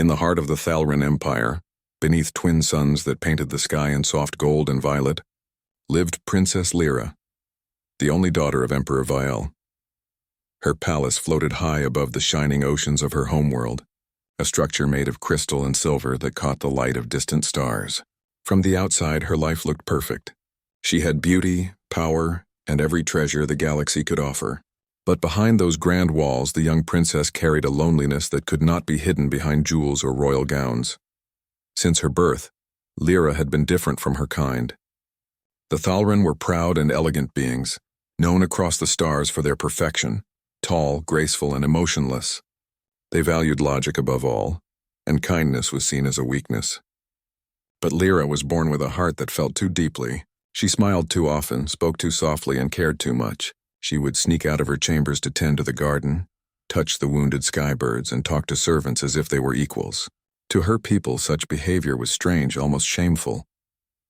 In the heart of the Thalrin Empire, beneath twin suns that painted the sky in soft gold and violet, lived Princess Lyra, the only daughter of Emperor Viel. Her palace floated high above the shining oceans of her homeworld, a structure made of crystal and silver that caught the light of distant stars. From the outside, her life looked perfect. She had beauty, power, and every treasure the galaxy could offer. But behind those grand walls, the young princess carried a loneliness that could not be hidden behind jewels or royal gowns. Since her birth, Lyra had been different from her kind. The Thalrin were proud and elegant beings, known across the stars for their perfection, tall, graceful, and emotionless. They valued logic above all, and kindness was seen as a weakness. But Lyra was born with a heart that felt too deeply. She smiled too often, spoke too softly, and cared too much. She would sneak out of her chambers to tend to the garden, touch the wounded skybirds, and talk to servants as if they were equals. To her people, such behavior was strange, almost shameful.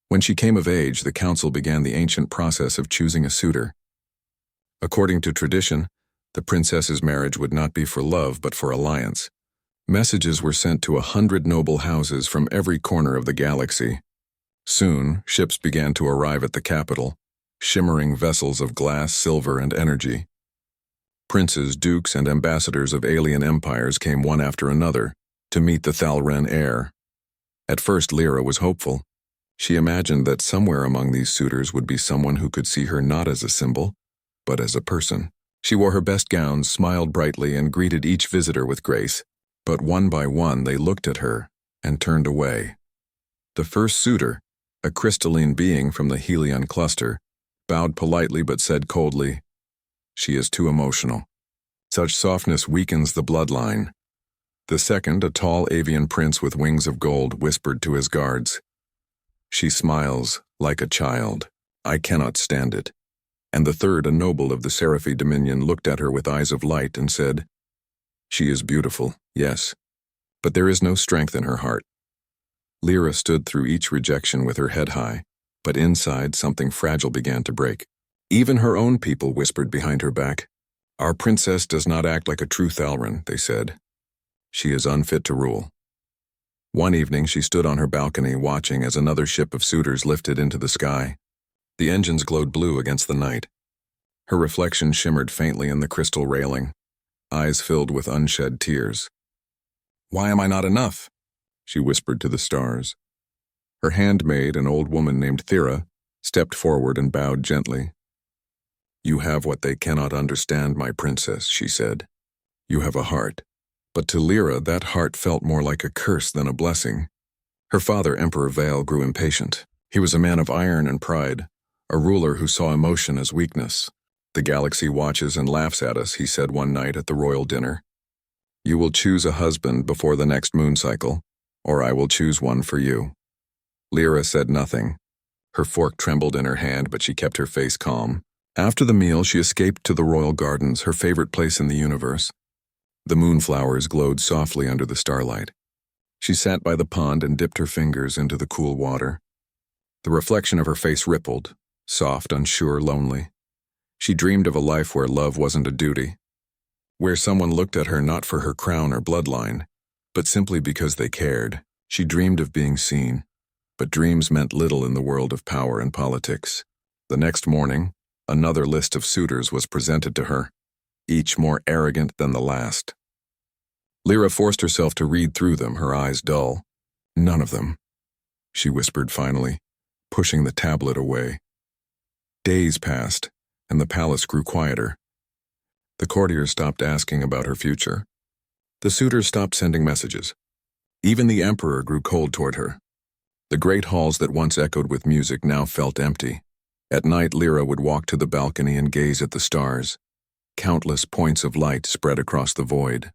When she came of age, the council began the ancient process of choosing a suitor. According to tradition, the princess's marriage would not be for love but for alliance. Messages were sent to 100 noble houses from every corner of the galaxy. Soon, ships began to arrive at the capital, shimmering vessels of glass, silver, and energy. Princes, dukes, and ambassadors of alien empires came one after another to meet the Thalren heir. At first, Lyra was hopeful. She imagined that somewhere among these suitors would be someone who could see her not as a symbol, but as a person. She wore her best gowns, smiled brightly, and greeted each visitor with grace. But one by one, they looked at her and turned away. The first suitor, a crystalline being from the Helion cluster, bowed politely but said coldly, "She is too emotional. Such softness weakens the bloodline." The second, a tall avian prince with wings of gold, whispered to his guards, "She smiles like a child. I cannot stand it." And the third, a noble of the Seraphi dominion, looked at her with eyes of light and said, "She is beautiful, yes, but there is no strength in her heart." Lyra stood through each rejection with her head high, but inside something fragile began to break. Even her own people whispered behind her back. "Our princess does not act like a true Thalrin," they said. "She is unfit to rule." One evening she stood on her balcony watching as another ship of suitors lifted into the sky. The engines glowed blue against the night. Her reflection shimmered faintly in the crystal railing, eyes filled with unshed tears. "Why am I not enough?" she whispered to the stars. Her handmaid, an old woman named Thera, stepped forward and bowed gently. "You have what they cannot understand, my princess," she said. "You have a heart." But to Lyra, that heart felt more like a curse than a blessing. Her father, Emperor Vale, grew impatient. He was a man of iron and pride, a ruler who saw emotion as weakness. "The galaxy watches and laughs at us," he said one night at the royal dinner. "You will choose a husband before the next moon cycle, or I will choose one for you." Lyra said nothing. Her fork trembled in her hand, but she kept her face calm. After the meal, she escaped to the royal gardens, her favorite place in the universe. The moonflowers glowed softly under the starlight. She sat by the pond and dipped her fingers into the cool water. The reflection of her face rippled, soft, unsure, lonely. She dreamed of a life where love wasn't a duty, where someone looked at her not for her crown or bloodline, but simply because they cared. She dreamed of being seen, but dreams meant little in the world of power and politics. The next morning, another list of suitors was presented to her, each more arrogant than the last. Lyra forced herself to read through them, her eyes dull. "None of them," she whispered finally, pushing the tablet away. Days passed, and the palace grew quieter. The courtiers stopped asking about her future. The suitors stopped sending messages. Even the emperor grew cold toward her. The great halls that once echoed with music now felt empty. At night, Lyra would walk to the balcony and gaze at the stars. Countless points of light spread across the void.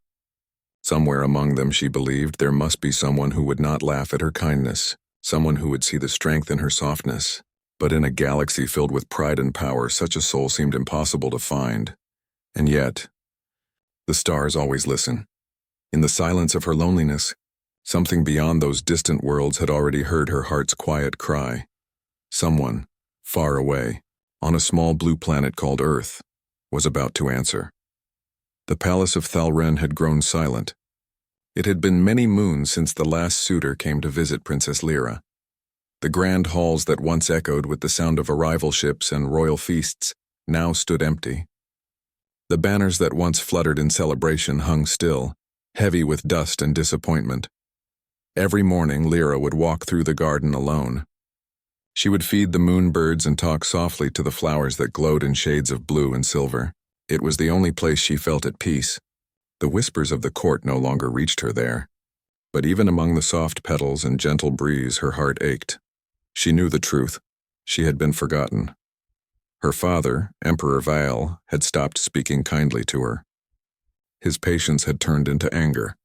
Somewhere among them, she believed, there must be someone who would not laugh at her kindness, someone who would see the strength in her softness. But in a galaxy filled with pride and power, such a soul seemed impossible to find. And yet, the stars always listen. In the silence of her loneliness, something beyond those distant worlds had already heard her heart's quiet cry. Someone, far away, on a small blue planet called Earth, was about to answer. The palace of Thalren had grown silent. It had been many moons since the last suitor came to visit Princess Lyra. The grand halls that once echoed with the sound of arrival ships and royal feasts now stood empty. The banners that once fluttered in celebration hung still, heavy with dust and disappointment. Every morning Lyra would walk through the garden alone. She would feed the moonbirds and talk softly to the flowers that glowed in shades of blue and silver. It was the only place she felt at peace. The whispers of the court no longer reached her there. But even among the soft petals and gentle breeze, her heart ached. She knew the truth. She had been forgotten. Her father, Emperor Vial, had stopped speaking kindly to her. His patience had turned into anger.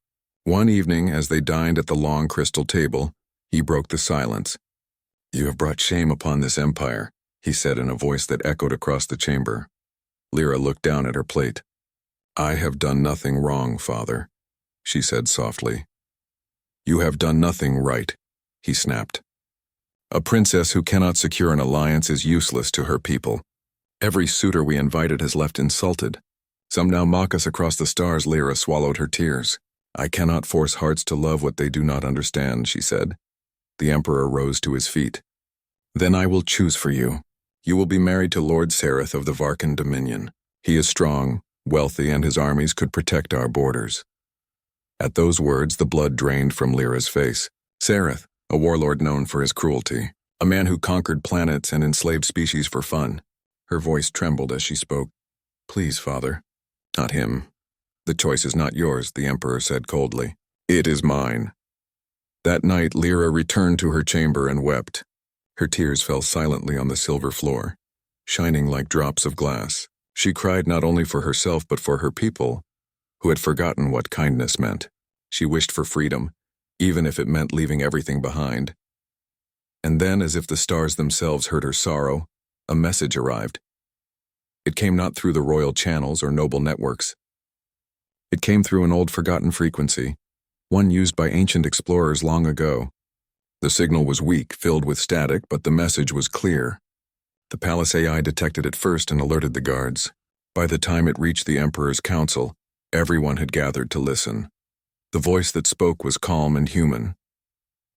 One evening, as they dined at the long crystal table, he broke the silence. "You have brought shame upon this empire," he said in a voice that echoed across the chamber. Lyra looked down at her plate. "I have done nothing wrong, father," she said softly. "You have done nothing right," he snapped. "A princess who cannot secure an alliance is useless to her people. Every suitor we invited has left insulted. Some now mock us across the stars." Lyra swallowed her tears. "I cannot force hearts to love what they do not understand," she said. The emperor rose to his feet. "Then I will choose for you. You will be married to Lord Sereth of the Varkan Dominion. He is strong, wealthy, and his armies could protect our borders." At those words, the blood drained from Lyra's face. Sereth, a warlord known for his cruelty, a man who conquered planets and enslaved species for fun. Her voice trembled as she spoke. "Please, father." "Not him. The choice is not yours," the emperor said coldly. "It is mine." That night, Lyra returned to her chamber and wept. Her tears fell silently on the silver floor, shining like drops of glass. She cried not only for herself but for her people, who had forgotten what kindness meant. She wished for freedom, even if it meant leaving everything behind. And then, as if the stars themselves heard her sorrow, a message arrived. It came not through the royal channels or noble networks. It came through an old forgotten frequency, one used by ancient explorers long ago. The signal was weak, filled with static, but the message was clear. The palace AI detected it first and alerted the guards. By the time it reached the Emperor's council, everyone had gathered to listen. The voice that spoke was calm and human.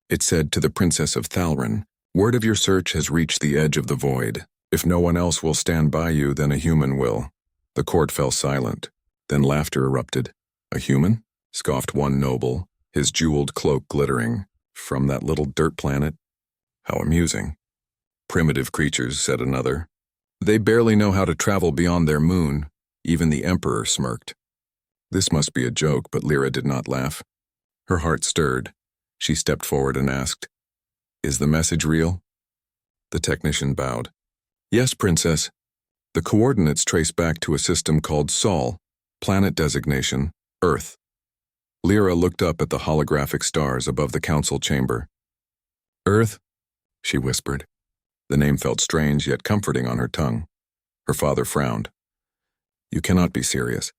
It said to the Princess of Thalrin, "Word of your search has reached the edge of the void. If no one else will stand by you, then a human will." The court fell silent. Then laughter erupted. "A human?" scoffed one noble, his jeweled cloak glittering. "From that little dirt planet? How amusing." "Primitive creatures," said another. "They barely know how to travel beyond their moon." Even the Emperor smirked. This must be a joke, but Lyra did not laugh. Her heart stirred. She stepped forward and asked, "Is the message real?" The technician bowed. "Yes, Princess. The coordinates trace back to a system called Sol, planet designation, Earth." Lyra looked up at the holographic stars above the council chamber. "Earth?" she whispered. The name felt strange yet comforting on her tongue. Her father frowned. "You cannot be serious.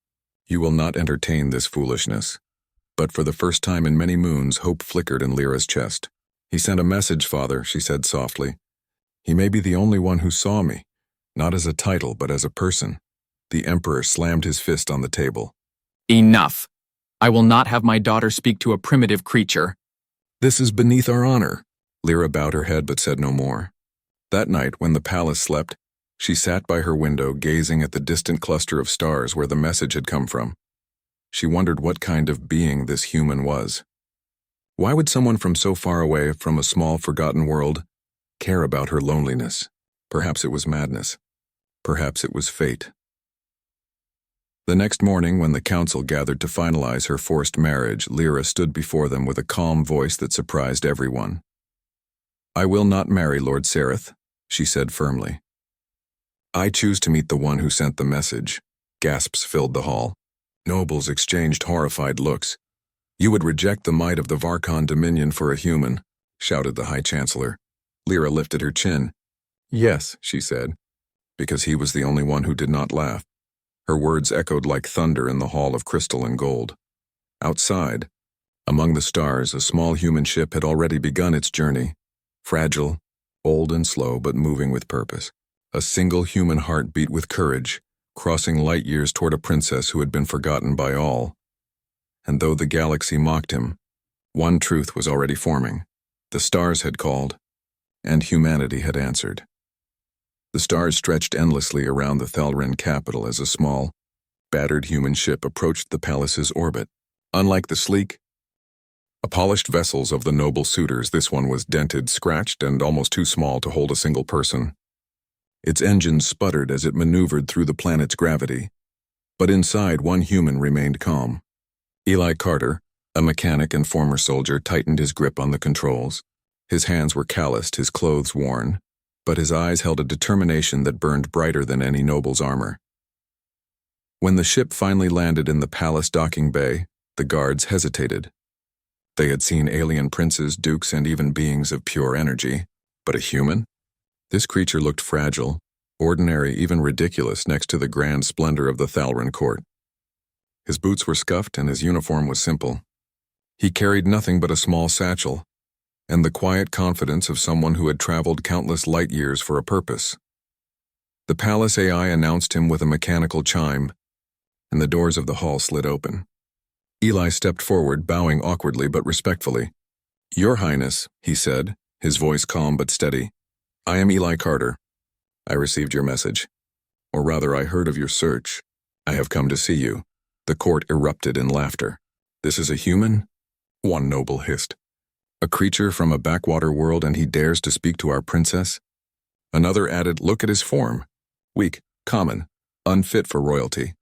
You will not entertain this foolishness." But for the first time in many moons, hope flickered in Lyra's chest. "He sent a message, father," she said softly. "He may be the only one who saw me, not as a title, but as a person." The Emperor slammed his fist on the table. "Enough! I will not have my daughter speak to a primitive creature." "This is beneath our honor." Lyra bowed her head but said no more. That night, when the palace slept, she sat by her window gazing at the distant cluster of stars where the message had come from. She wondered what kind of being this human was. Why would someone from so far away, from a small forgotten world, care about her loneliness? Perhaps it was madness. Perhaps it was fate. The next morning, when the council gathered to finalize her forced marriage, Lyra stood before them with a calm voice that surprised everyone. "I will not marry Lord Sereth," she said firmly. "I choose to meet the one who sent the message." Gasps filled the hall. Nobles exchanged horrified looks. "You would reject the might of the Varkan Dominion for a human," shouted the High Chancellor. Lyra lifted her chin. "Yes," she said, because he was the only one who did not laugh. Her words echoed like thunder in the hall of crystal and gold. Outside, among the stars, a small human ship had already begun its journey. Fragile, old and slow, but moving with purpose. A single human heart beat with courage, crossing light years toward a princess who had been forgotten by all. and though the galaxy mocked him, one truth was already forming. The stars had called, and humanity had answered. The stars stretched endlessly around the Thalren capital as a small, battered human ship approached the palace's orbit. Unlike the sleek, polished vessels of the noble suitors, this one was dented, scratched, and almost too small to hold a single person. Its engines sputtered as it maneuvered through the planet's gravity, but inside one human remained calm. Eli Carter, a mechanic and former soldier, tightened his grip on the controls. His hands were calloused, his clothes worn, but his eyes held a determination that burned brighter than any noble's armor. When the ship finally landed in the palace docking bay, the guards hesitated. They had seen alien princes, dukes, and even beings of pure energy, but a human? This creature looked fragile, ordinary, even ridiculous next to the grand splendor of the Thalren court. His boots were scuffed and his uniform was simple. He carried nothing but a small satchel, and the quiet confidence of someone who had traveled countless light years for a purpose. The palace AI announced him with a mechanical chime, and the doors of the hall slid open. Eli stepped forward, bowing awkwardly but respectfully. "Your Highness," he said, his voice calm but steady. "I am Eli Carter. I received your message. Or rather, I heard of your search. I have come to see you." The court erupted in laughter. "This is a human?" One noble hissed. "A creature from a backwater world, and he dares to speak to our princess?" Another added, "Look at his form. Weak, common, unfit for royalty."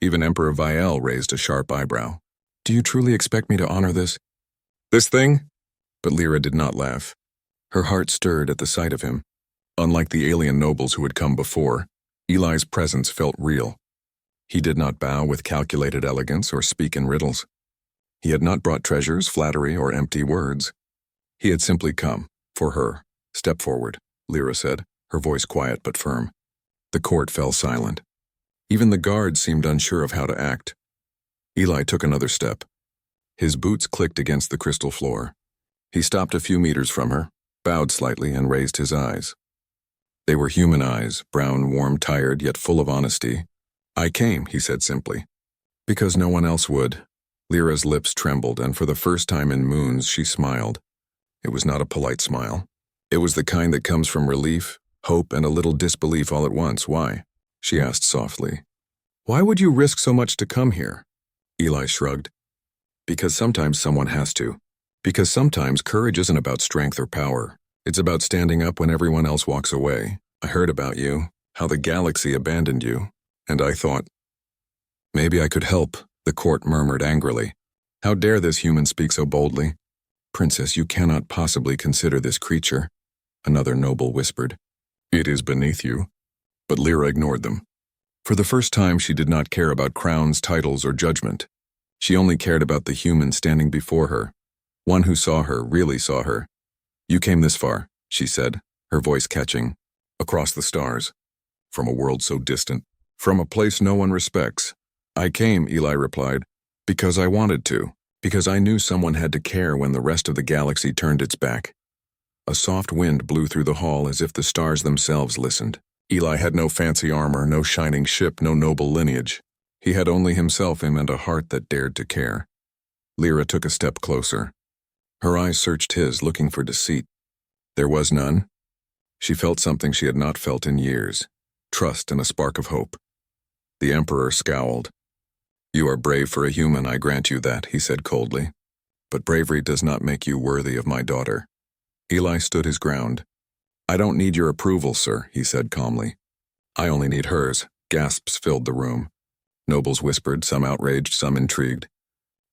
Even Emperor Viel raised a sharp eyebrow. "Do you truly expect me to honor this?" "This thing?" But Lyra did not laugh. Her heart stirred at the sight of him. Unlike the alien nobles who had come before, Eli's presence felt real. He did not bow with calculated elegance or speak in riddles. He had not brought treasures, flattery, or empty words. He had simply come, for her. "Step forward," Lyra said, her voice quiet but firm. The court fell silent. Even the guards seemed unsure of how to act. Eli took another step. His boots clicked against the crystal floor. He stopped a few meters from her, bowed slightly, and raised his eyes. They were human eyes, brown, warm, tired, yet full of honesty. "I came," he said simply, "because no one else would." Lyra's lips trembled, and for the first time in moons she smiled. It was not a polite smile. It was the kind that comes from relief, hope, and a little disbelief all at once. "Why?" she asked softly. "Why would you risk so much to come here?" Eli shrugged. "Because sometimes someone has to. Because sometimes courage isn't about strength or power. It's about standing up when everyone else walks away. I heard about you, how the galaxy abandoned you, and I thought, maybe I could help," the court murmured angrily. "How dare this human speak so boldly?" "Princess, you cannot possibly consider this creature," another noble whispered. "It is beneath you." But Lyra ignored them. For the first time, she did not care about crowns, titles, or judgment. She only cared about the human standing before her, one who saw her, really saw her. "You came this far," she said, her voice catching, "across the stars, from a world so distant, from a place no one respects." "I came," Eli replied, "because I wanted to, because I knew someone had to care when the rest of the galaxy turned its back." A soft wind blew through the hall as if the stars themselves listened. Eli had no fancy armor, no shining ship, no noble lineage. He had only himself and a heart that dared to care. Lyra took a step closer. Her eyes searched his, looking for deceit. There was none. She felt something she had not felt in years, trust and a spark of hope. The Emperor scowled. "You are brave for a human, I grant you that," he said coldly. "But bravery does not make you worthy of my daughter." Eli stood his ground. "I don't need your approval, sir," he said calmly. "I only need hers." Gasps filled the room. Nobles whispered, some outraged, some intrigued.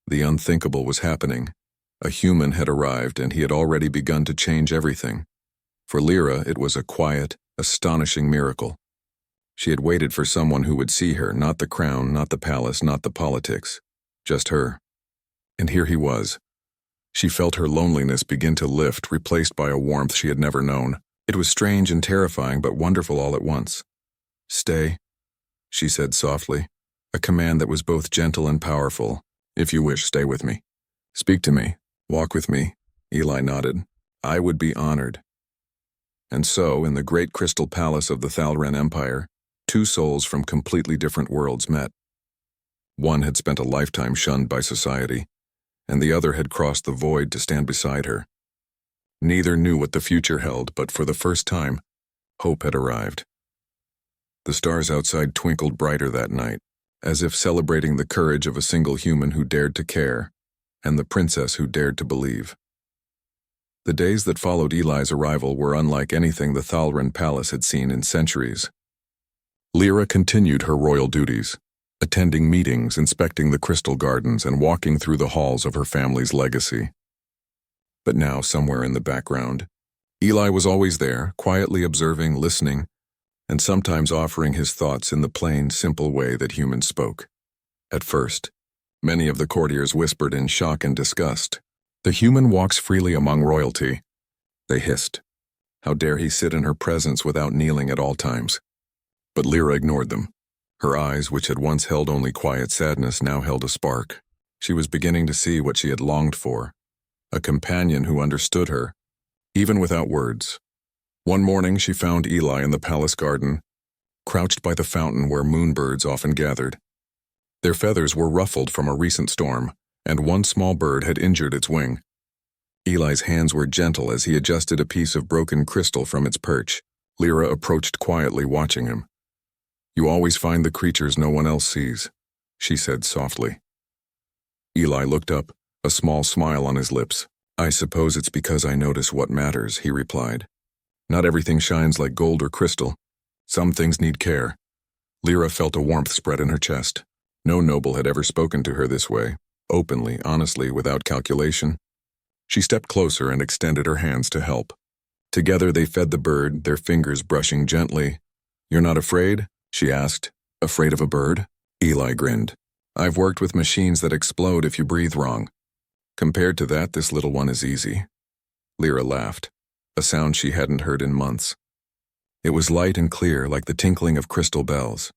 The unthinkable was happening. A human had arrived, and he had already begun to change everything. For Lyra, it was a quiet, astonishing miracle. She had waited for someone who would see her, not the crown, not the palace, not the politics, just her. And here he was. She felt her loneliness begin to lift, replaced by a warmth she had never known. It was strange and terrifying, but wonderful all at once. "Stay," she said softly, a command that was both gentle and powerful. "If you wish, stay with me. Speak to me. Walk with me." Eli nodded. "I would be honored." And so, in the great crystal palace of the Thalren Empire, two souls from completely different worlds met. One had spent a lifetime shunned by society, and the other had crossed the void to stand beside her. Neither knew what the future held, but for the first time, hope had arrived. The stars outside twinkled brighter that night, as if celebrating the courage of a single human who dared to care, and the princess who dared to believe. The days that followed Eli's arrival were unlike anything the Thalran Palace had seen in centuries. Lyra continued her royal duties, attending meetings, inspecting the crystal gardens, and walking through the halls of her family's legacy. But now, somewhere in the background, Eli was always there, quietly observing, listening, and sometimes offering his thoughts in the plain, simple way that humans spoke. At first, many of the courtiers whispered in shock and disgust. "The human walks freely among royalty," they hissed. "How dare he sit in her presence without kneeling at all times?" But Lyra ignored them. Her eyes, which had once held only quiet sadness, now held a spark. She was beginning to see what she had longed for, a companion who understood her, even without words. One morning she found Eli in the palace garden, crouched by the fountain where moonbirds often gathered. Their feathers were ruffled from a recent storm, and one small bird had injured its wing. Eli's hands were gentle as he adjusted a piece of broken crystal from its perch. Lyra approached quietly, watching him. "You always find the creatures no one else sees," she said softly. Eli looked up, a small smile on his lips. "I suppose it's because I notice what matters," he replied. "Not everything shines like gold or crystal. Some things need care." Lyra felt a warmth spread in her chest. No noble had ever spoken to her this way, openly, honestly, without calculation. She stepped closer and extended her hands to help. Together they fed the bird, their fingers brushing gently. "You're not afraid?" she asked. "Afraid of a bird?" Eli grinned. "I've worked with machines that explode if you breathe wrong. Compared to that, this little one is easy." Lyra laughed, a sound she hadn't heard in months. It was light and clear, like the tinkling of crystal bells.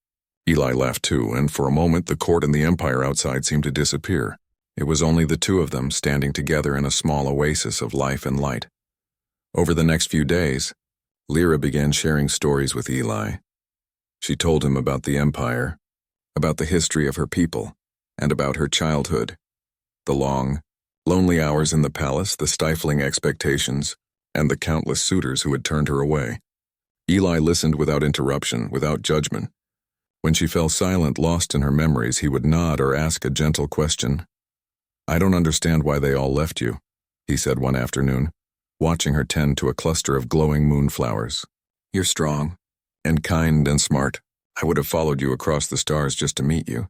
Eli laughed too, and for a moment the court and the empire outside seemed to disappear. It was only the two of them standing together in a small oasis of life and light. Over the next few days, Lyra began sharing stories with Eli. She told him about the empire, about the history of her people, and about her childhood. The long, lonely hours in the palace, the stifling expectations, and the countless suitors who had turned her away. Eli listened without interruption, without judgment. When she fell silent, lost in her memories, he would nod or ask a gentle question. "I don't understand why they all left you," he said one afternoon, watching her tend to a cluster of glowing moonflowers. "You're strong, and kind and smart. I would have followed you across the stars just to meet you."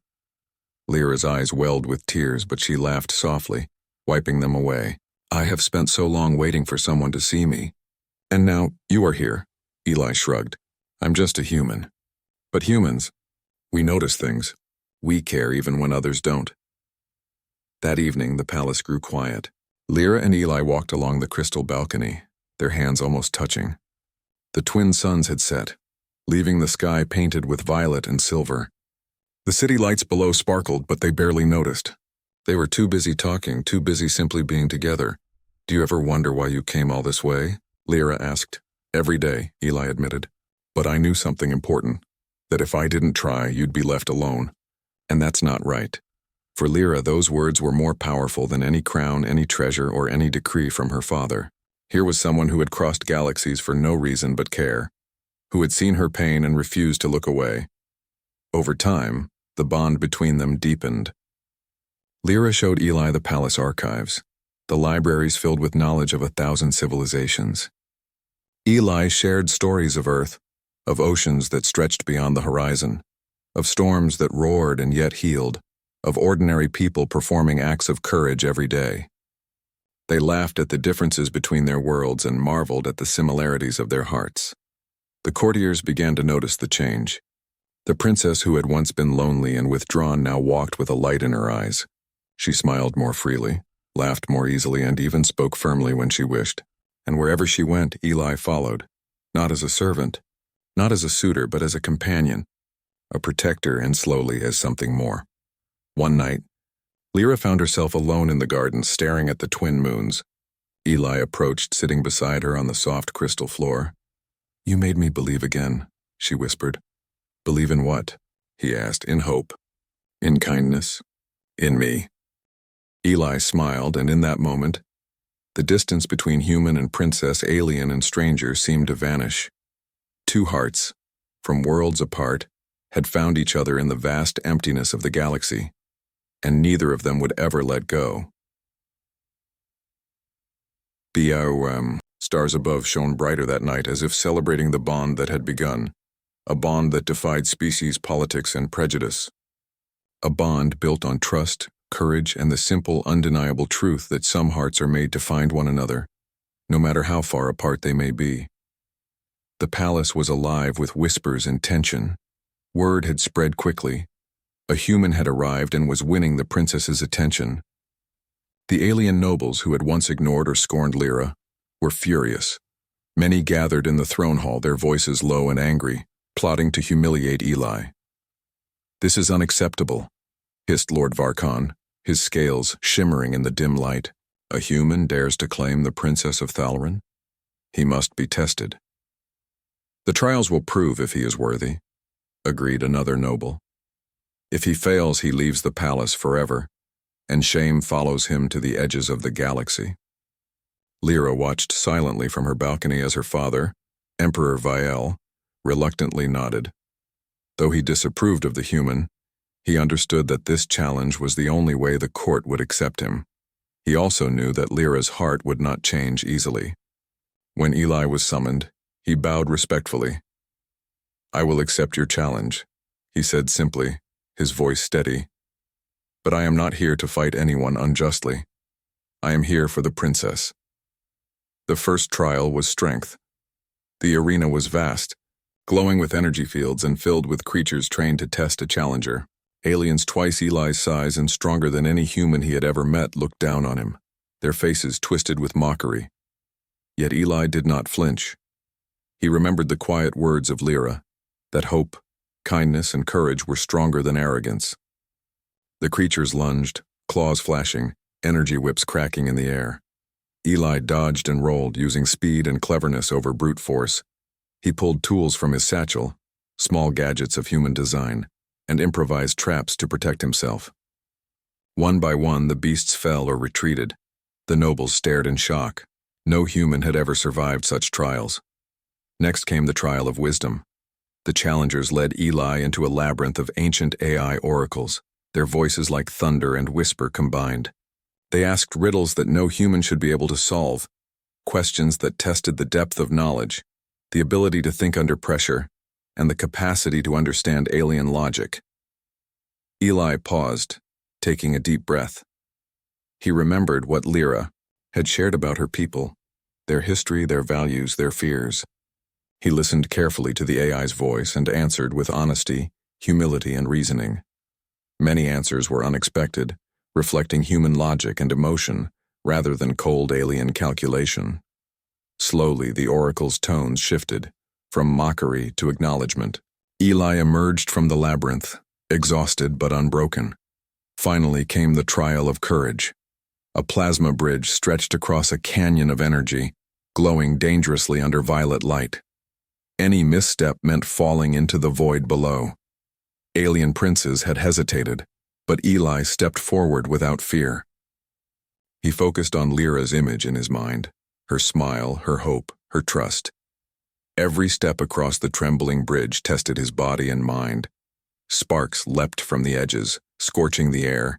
Lyra's eyes welled with tears, but she laughed softly, wiping them away. "I have spent so long waiting for someone to see me. And now, you are here." Eli shrugged. "I'm just a human. But humans, we notice things. We care even when others don't." That evening, the palace grew quiet. Lyra and Eli walked along the crystal balcony, their hands almost touching. The twin suns had set, leaving the sky painted with violet and silver. The city lights below sparkled, but they barely noticed. They were too busy talking, too busy simply being together. "Do you ever wonder why you came all this way?" Lyra asked. "Every day," Eli admitted. "But I knew something important, that if I didn't try, you'd be left alone. And that's not right." For Lyra, those words were more powerful than any crown, any treasure, or any decree from her father. Here was someone who had crossed galaxies for no reason but care, who had seen her pain and refused to look away. Over time, the bond between them deepened. Lyra showed Eli the palace archives, the libraries filled with knowledge of 1,000 civilizations. Eli shared stories of Earth, of oceans that stretched beyond the horizon, of storms that roared and yet healed, of ordinary people performing acts of courage every day. They laughed at the differences between their worlds and marveled at the similarities of their hearts. The courtiers began to notice the change. The princess who had once been lonely and withdrawn now walked with a light in her eyes. She smiled more freely, laughed more easily, and even spoke firmly when she wished. And wherever she went, Eli followed, not as a servant, not as a suitor, but as a companion, a protector, and slowly as something more. One night, Lyra found herself alone in the garden, staring at the twin moons. Eli approached, sitting beside her on the soft crystal floor. "You made me believe again," she whispered. "Believe in what?" he asked. "In hope." In kindness? In me. Eli smiled, and in that moment, the distance between human and princess, alien and stranger, seemed to vanish. Two hearts, from worlds apart, had found each other in the vast emptiness of the galaxy, and neither of them would ever let go. Stars above shone brighter that night, as if celebrating the bond that had begun, a bond that defied species, politics, and prejudice. A bond built on trust, courage, and the simple, undeniable truth that some hearts are made to find one another, no matter how far apart they may be. The palace was alive with whispers and tension. Word had spread quickly. A human had arrived and was winning the princess's attention. The alien nobles who had once ignored or scorned Lyra were furious. Many gathered in the throne hall, their voices low and angry, plotting to humiliate Eli. "This is unacceptable," hissed Lord Varkon, his scales shimmering in the dim light. "A human dares to claim the Princess of Thalran? He must be tested." "The trials will prove if he is worthy," agreed another noble. "If he fails, he leaves the palace forever, and shame follows him to the edges of the galaxy." Lyra watched silently from her balcony as her father, Emperor Vial, reluctantly nodded. Though he disapproved of the human, he understood that this challenge was the only way the court would accept him. He also knew that Lyra's heart would not change easily. When Eli was summoned, he bowed respectfully. "I will accept your challenge," he said simply, his voice steady. "But I am not here to fight anyone unjustly. I am here for the princess." The first trial was strength. The arena was vast, glowing with energy fields and filled with creatures trained to test a challenger. Aliens twice Eli's size and stronger than any human he had ever met looked down on him, their faces twisted with mockery. Yet Eli did not flinch. He remembered the quiet words of Lyra, that hope, kindness, and courage were stronger than arrogance. The creatures lunged, claws flashing, energy whips cracking in the air. Eli dodged and rolled, using speed and cleverness over brute force. He pulled tools from his satchel, small gadgets of human design, and improvised traps to protect himself. One by one, the beasts fell or retreated. The nobles stared in shock. No human had ever survived such trials. Next came the trial of wisdom. The challengers led Eli into a labyrinth of ancient AI oracles, their voices like thunder and whisper combined. They asked riddles that no human should be able to solve, questions that tested the depth of knowledge, the ability to think under pressure, and the capacity to understand alien logic. Eli paused, taking a deep breath. He remembered what Lyra had shared about her people, their history, their values, their fears. He listened carefully to the AI's voice and answered with honesty, humility, and reasoning. Many answers were unexpected, reflecting human logic and emotion rather than cold alien calculation. Slowly, the oracle's tones shifted, from mockery to acknowledgement. Eli emerged from the labyrinth, exhausted but unbroken. Finally came the trial of courage. A plasma bridge stretched across a canyon of energy, glowing dangerously under violet light. Any misstep meant falling into the void below. Alien princes had hesitated, but Eli stepped forward without fear. He focused on Lyra's image in his mind, her smile, her hope, her trust. Every step across the trembling bridge tested his body and mind. Sparks leapt from the edges, scorching the air,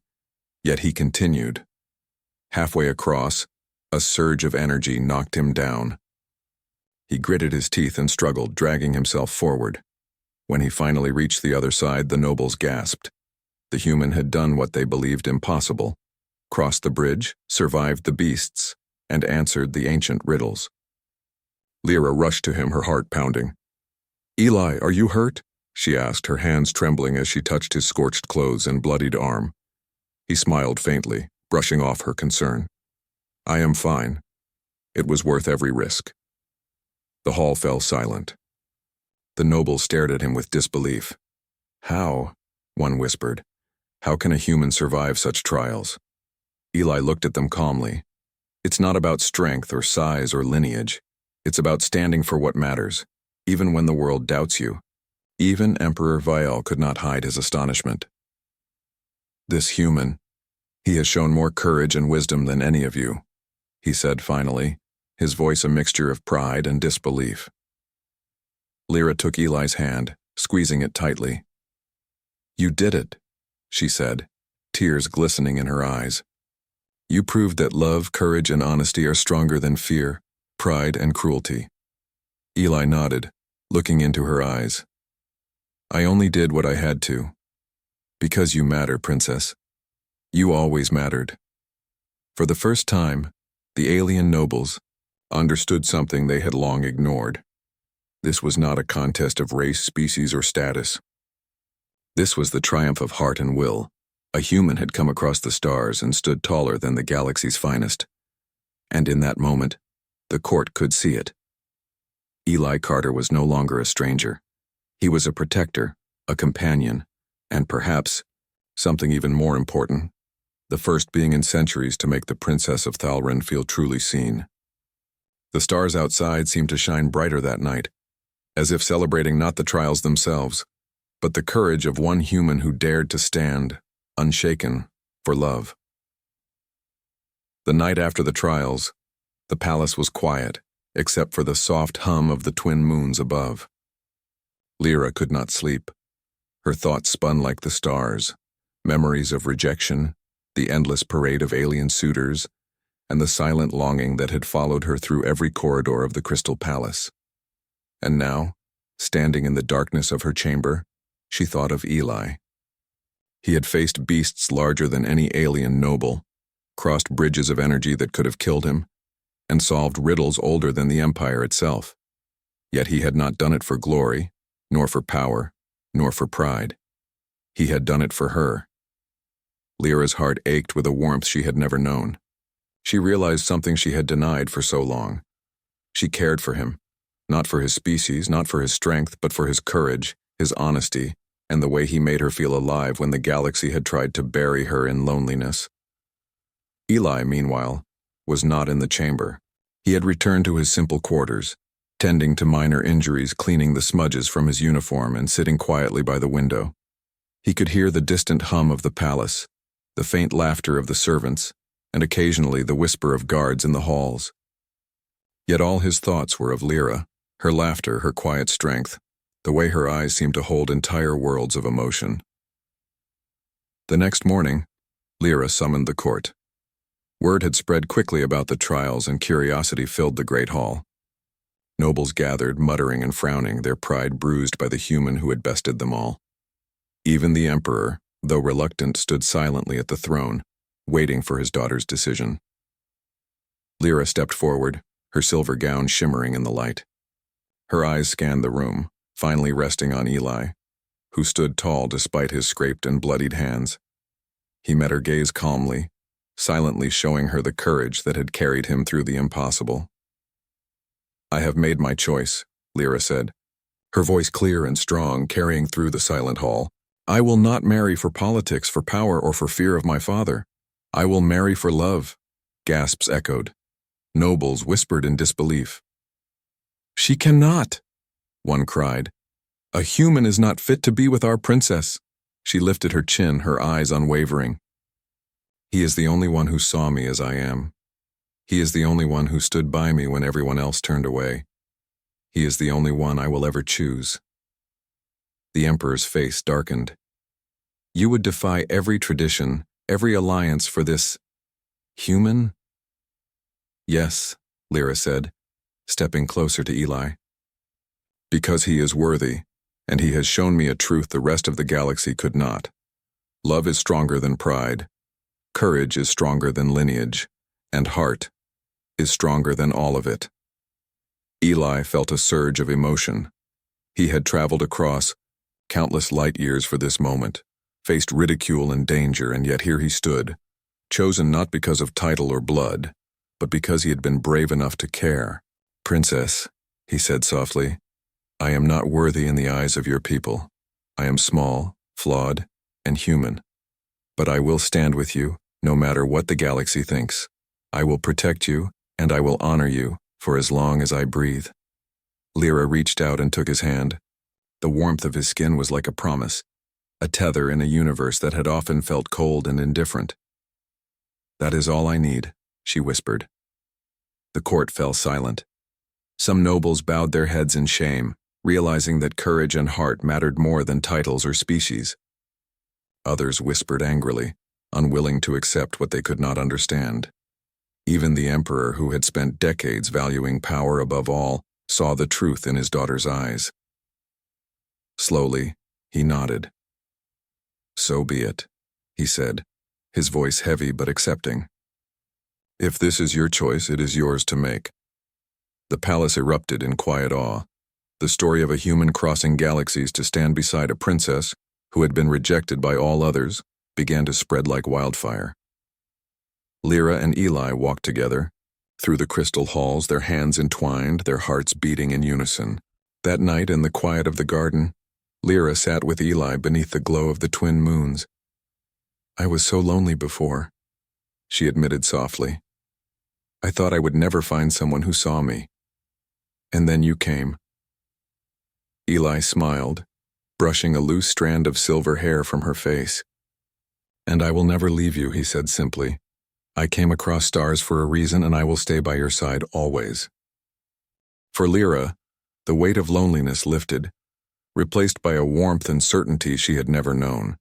yet he continued. Halfway across, a surge of energy knocked him down. He gritted his teeth and struggled, dragging himself forward. When he finally reached the other side, the nobles gasped. The human had done what they believed impossible, crossed the bridge, survived the beasts, and answered the ancient riddles. Lyra rushed to him, her heart pounding. "Eli, are you hurt?" she asked, her hands trembling as she touched his scorched clothes and bloodied arm. He smiled faintly, brushing off her concern. "I am fine. It was worth every risk." The hall fell silent. The nobles stared at him with disbelief. "How?" one whispered. "How can a human survive such trials?" Eli looked at them calmly. "It's not about strength or size or lineage. It's about standing for what matters, even when the world doubts you." Even Emperor Vial could not hide his astonishment. This human, he has shown more courage and wisdom than any of you, he said finally, his voice a mixture of pride and disbelief. Lyra took Eli's hand, squeezing it tightly. You did it, she said, tears glistening in her eyes. You proved that love, courage, and honesty are stronger than fear, pride, and cruelty. Eli nodded, looking into her eyes. I only did what I had to. Because you matter, Princess. You always mattered. For the first time, the alien nobles understood something they had long ignored. This was not a contest of race, species, or status. This was the triumph of heart and will. A human had come across the stars and stood taller than the galaxy's finest. And in that moment, the court could see it. Eli Carter was no longer a stranger. He was a protector, a companion, and perhaps, something even more important, the first being in centuries to make the Princess of Thalren feel truly seen. The stars outside seemed to shine brighter that night, as if celebrating not the trials themselves, but the courage of one human who dared to stand, unshaken, for love. The night after the trials, the palace was quiet, except for the soft hum of the twin moons above. Lyra could not sleep. Her thoughts spun like the stars, memories of rejection, the endless parade of alien suitors, and the silent longing that had followed her through every corridor of the Crystal Palace. And now, standing in the darkness of her chamber, she thought of Eli. He had faced beasts larger than any alien noble, crossed bridges of energy that could have killed him, and solved riddles older than the Empire itself. Yet he had not done it for glory, nor for power, nor for pride. He had done it for her. Lyra's heart ached with a warmth she had never known. She realized something she had denied for so long. She cared for him, not for his species, not for his strength, but for his courage, his honesty, and the way he made her feel alive when the galaxy had tried to bury her in loneliness. Eli, meanwhile, was not in the chamber. He had returned to his simple quarters, tending to minor injuries, cleaning the smudges from his uniform and sitting quietly by the window. He could hear the distant hum of the palace, the faint laughter of the servants, and occasionally the whisper of guards in the halls. Yet all his thoughts were of Lyra, her laughter, her quiet strength, the way her eyes seemed to hold entire worlds of emotion. The next morning, Lyra summoned the court. Word had spread quickly about the trials and curiosity filled the great hall. Nobles gathered, muttering and frowning, their pride bruised by the human who had bested them all. Even the emperor, though reluctant, stood silently at the throne, waiting for his daughter's decision. Lyra stepped forward, her silver gown shimmering in the light. Her eyes scanned the room, finally resting on Eli, who stood tall despite his scraped and bloodied hands. He met her gaze calmly, silently showing her the courage that had carried him through the impossible. I have made my choice, Lyra said, her voice clear and strong, carrying through the silent hall. I will not marry for politics, for power, or for fear of my father. I will marry for love, gasps echoed. Nobles whispered in disbelief. She cannot, one cried. A human is not fit to be with our princess. She lifted her chin, her eyes unwavering. He is the only one who saw me as I am. He is the only one who stood by me when everyone else turned away. He is the only one I will ever choose. The emperor's face darkened. You would defy every tradition, every alliance for this human? Yes, Lyra said, stepping closer to Eli. Because he is worthy, and he has shown me a truth the rest of the galaxy could not. Love is stronger than pride. Courage is stronger than lineage, and heart is stronger than all of it. Eli felt a surge of emotion. He had traveled across countless light years for this moment, faced ridicule and danger, and yet here he stood, chosen not because of title or blood, but because he had been brave enough to care. Princess, he said softly, I am not worthy in the eyes of your people. I am small, flawed, and human. But I will stand with you, no matter what the galaxy thinks. I will protect you, and I will honor you, for as long as I breathe. Lyra reached out and took his hand. The warmth of his skin was like a promise, a tether in a universe that had often felt cold and indifferent. "That is all I need," she whispered. The court fell silent. Some nobles bowed their heads in shame, realizing that courage and heart mattered more than titles or species. Others whispered angrily, unwilling to accept what they could not understand. Even the emperor, who had spent decades valuing power above all, saw the truth in his daughter's eyes. Slowly, he nodded. "So be it," he said, his voice heavy but accepting. "If this is your choice, it is yours to make." The palace erupted in quiet awe. The story of a human crossing galaxies to stand beside a princess who had been rejected by all others began to spread like wildfire. Lyra and Eli walked together, through the crystal halls, their hands entwined, their hearts beating in unison. That night, in the quiet of the garden, Lyra sat with Eli beneath the glow of the twin moons. "I was so lonely before," she admitted softly. "I thought I would never find someone who saw me. And then you came." Eli smiled, brushing a loose strand of silver hair from her face. "And I will never leave you," he said simply. "I came across stars for a reason, and I will stay by your side always." For Lyra, the weight of loneliness lifted, replaced by a warmth and certainty she had never known.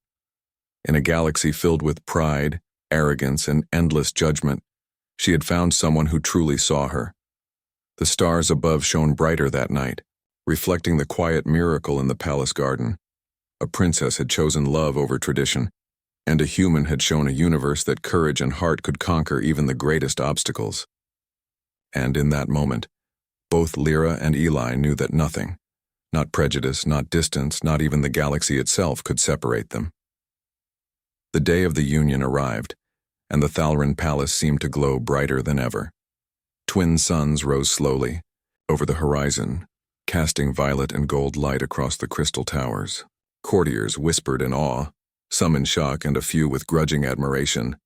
In a galaxy filled with pride, arrogance, and endless judgment, she had found someone who truly saw her. The stars above shone brighter that night, reflecting the quiet miracle in the palace garden. A princess had chosen love over tradition, and a human had shown a universe that courage and heart could conquer even the greatest obstacles. And in that moment, both Lyra and Eli knew that nothing, not prejudice, not distance, not even the galaxy itself, could separate them. The day of the union arrived, and the Thalran palace seemed to glow brighter than ever. Twin suns rose slowly over the horizon, casting violet and gold light across the crystal towers. Courtiers whispered in awe, some in shock and a few with grudging admiration.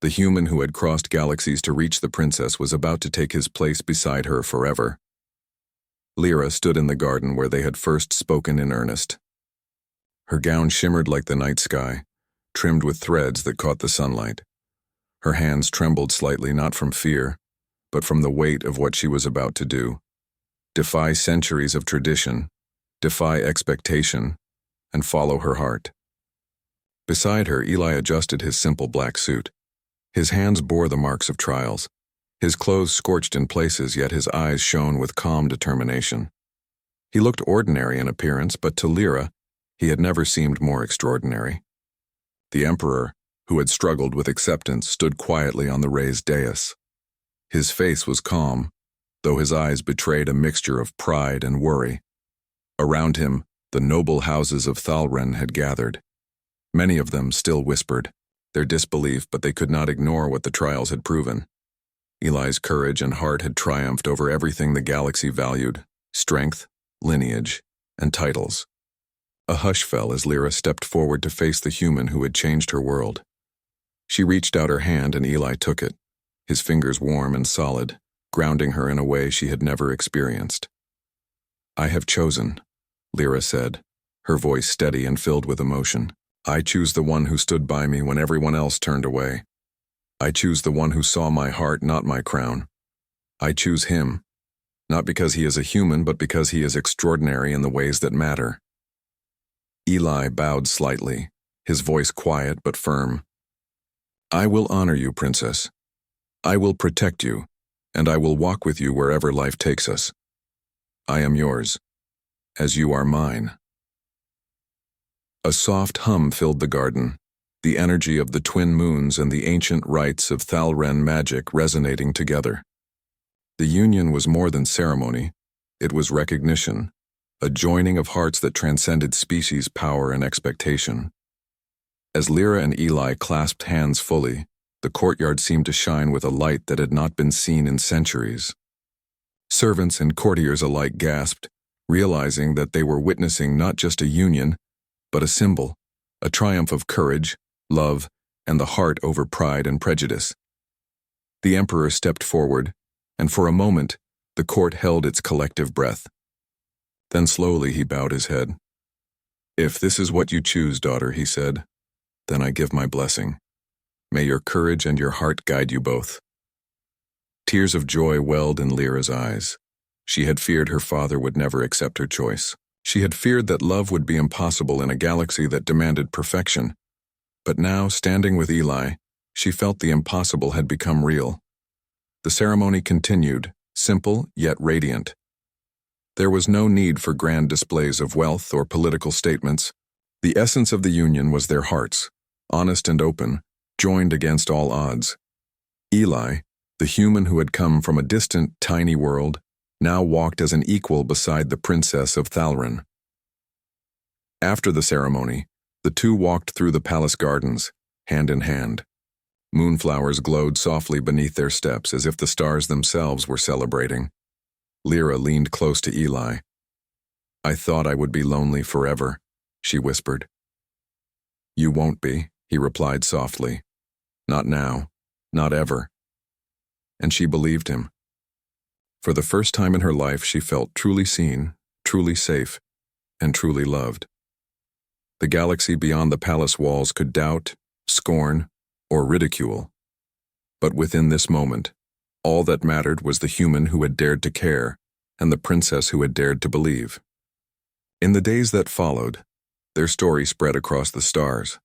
The human who had crossed galaxies to reach the princess was about to take his place beside her forever. Lyra stood in the garden where they had first spoken in earnest. Her gown shimmered like the night sky, trimmed with threads that caught the sunlight. Her hands trembled slightly, not from fear, but from the weight of what she was about to do. Defy centuries of tradition, defy expectation, and follow her heart. Beside her, Eli adjusted his simple black suit. His hands bore the marks of trials. His clothes scorched in places, yet his eyes shone with calm determination. He looked ordinary in appearance, but to Lyra, he had never seemed more extraordinary. The emperor, who had struggled with acceptance, stood quietly on the raised dais. His face was calm, though his eyes betrayed a mixture of pride and worry. Around him, the noble houses of Thalran had gathered. Many of them still whispered their disbelief, but they could not ignore what the trials had proven. Eli's courage and heart had triumphed over everything the galaxy valued: strength, lineage, and titles. A hush fell as Lyra stepped forward to face the human who had changed her world. She reached out her hand and Eli took it, his fingers warm and solid, grounding her in a way she had never experienced. "I have chosen," Lyra said, her voice steady and filled with emotion. "I choose the one who stood by me when everyone else turned away. I choose the one who saw my heart, not my crown. I choose him, not because he is a human, but because he is extraordinary in the ways that matter." Eli bowed slightly, his voice quiet but firm. "I will honor you, princess. I will protect you, and I will walk with you wherever life takes us. I am yours, as you are mine." A soft hum filled the garden, the energy of the twin moons and the ancient rites of Thalran magic resonating together. The union was more than ceremony, it was recognition, a joining of hearts that transcended species, power, and expectation. As Lyra and Eli clasped hands fully, the courtyard seemed to shine with a light that had not been seen in centuries. Servants and courtiers alike gasped, realizing that they were witnessing not just a union, but a symbol, a triumph of courage, love, and the heart over pride and prejudice. The emperor stepped forward, and for a moment, the court held its collective breath. Then slowly he bowed his head. "If this is what you choose, daughter," he said, "then I give my blessing. May your courage and your heart guide you both." Tears of joy welled in Lyra's eyes. She had feared her father would never accept her choice. She had feared that love would be impossible in a galaxy that demanded perfection. But now, standing with Eli, she felt the impossible had become real. The ceremony continued, simple yet radiant. There was no need for grand displays of wealth or political statements. The essence of the union was their hearts, honest and open, joined against all odds. Eli, the human who had come from a distant, tiny world, now walked as an equal beside the princess of Thalran. After the ceremony, the two walked through the palace gardens, hand in hand. Moonflowers glowed softly beneath their steps as if the stars themselves were celebrating. Lyra leaned close to Eli. "I thought I would be lonely forever," she whispered. "You won't be," he replied softly. "Not now, not ever." And she believed him. For the first time in her life, she felt truly seen, truly safe, and truly loved. The galaxy beyond the palace walls could doubt, scorn, or ridicule. But within this moment, all that mattered was the human who had dared to care and the princess who had dared to believe. In the days that followed, their story spread across the stars.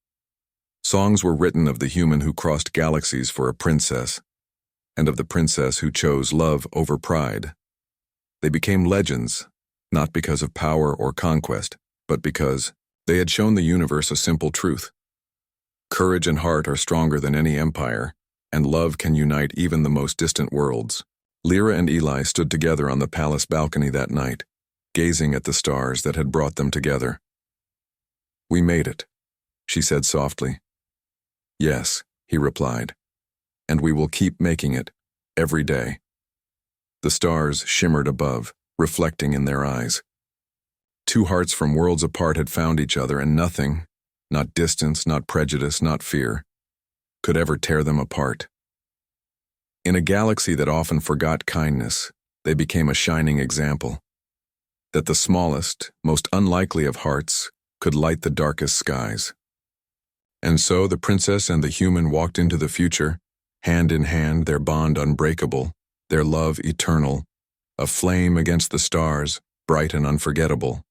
Songs were written of the human who crossed galaxies for a princess, and of the princess who chose love over pride. They became legends, not because of power or conquest, but because they had shown the universe a simple truth. Courage and heart are stronger than any empire, and love can unite even the most distant worlds. Lyra and Eli stood together on the palace balcony that night, gazing at the stars that had brought them together. "We made it," she said softly. "Yes," he replied, "and we will keep making it, every day." The stars shimmered above, reflecting in their eyes. Two hearts from worlds apart had found each other, and nothing, not distance, not prejudice, not fear, could ever tear them apart. In a galaxy that often forgot kindness, they became a shining example. That the smallest, most unlikely of hearts could light the darkest skies. And so the princess and the human walked into the future, hand in hand, their bond unbreakable, their love eternal, a flame against the stars, bright and unforgettable.